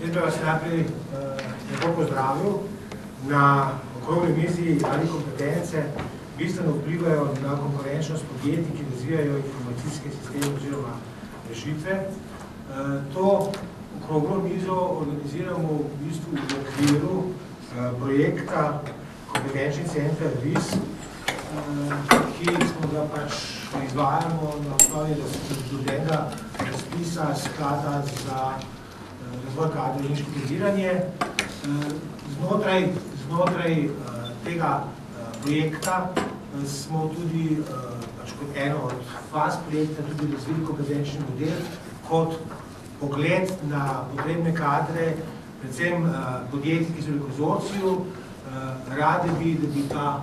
Jaz bi vas najprej lepo pozdravil. Na okrogli mizi ali kompetence bistveno vplivajo na konkurenčnost podjetij, ki razvijajo informacijske sisteme oziroma rešitve. To okroglo mizo organiziramo v bistvu v okviru projekta Kompetenčni center VIS, ki smo ga pač izvajamo na osnovi razdobljenega razpisa sklada za razvoj kadrov in štipendiziranje. Znotraj tega projekta smo tudi kot eno od faz projekta tudi razvili kompetenčni model kot pogled na potrebne kadre, predvsem podjetij, ki so v konzorciju. Radi bi, da bi ta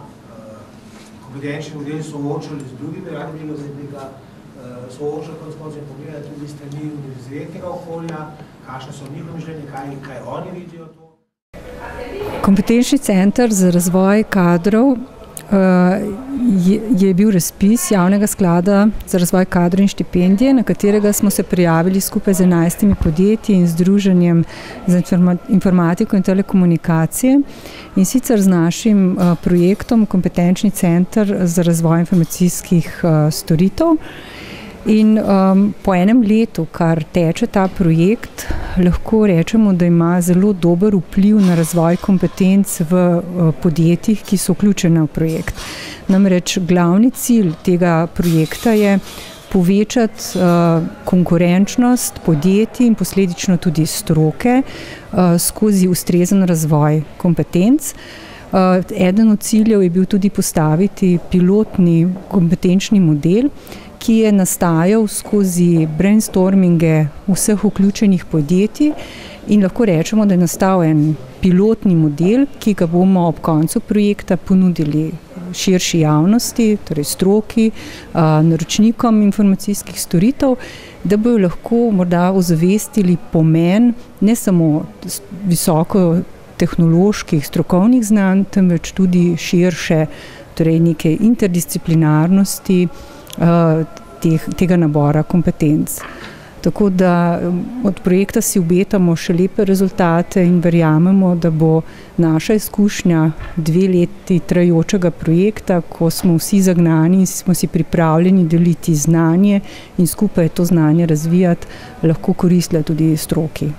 kompetenčni model soočali z drugimi, radi bi, da bi ga soočali kot smo se pogledali tudi strani univerzitetnega okolja, kakšne so njihove mišljenje, kaj oni vidijo to. Kompetenčni center za razvoj kadrov je bil razpis javnega sklada za razvoj kadrov in štipendije, na katerega smo se prijavili skupaj z 11 podjetji in Združenjem za informatiko in telekomunikacije. In sicer z našim projektom Kompetenčni center za razvoj informacijskih storitev. In po enem letu, kar teče ta projekt, lahko rečemo, da ima zelo dober vpliv na razvoj kompetenc v podjetjih, ki so vključene v projekt. Namreč glavni cilj tega projekta je povečati konkurenčnost podjetij in posledično tudi stroke skozi ustrezen razvoj kompetenc. Eden od ciljev je bil tudi postaviti pilotni kompetenčni model, ki je nastajal skozi brainstorminge vseh vključenih podjetij in lahko rečemo, da je nastal en pilotni model, ki ga bomo ob koncu projekta ponudili širši javnosti, torej stroki, naročnikom informacijskih storitev, da bojo lahko morda ozavestili pomen ne samo visoko tehnoloških, strokovnih znanj, temveč tudi širše, torej neke interdisciplinarnosti tega nabora kompetenc. Tako da od projekta si obetamo še lepe rezultate in verjamemo, da bo naša izkušnja 2 leti trajajočega projekta, ko smo vsi zagnani in smo si pripravljeni deliti znanje in skupaj to znanje razvijati, lahko koristila tudi stroki.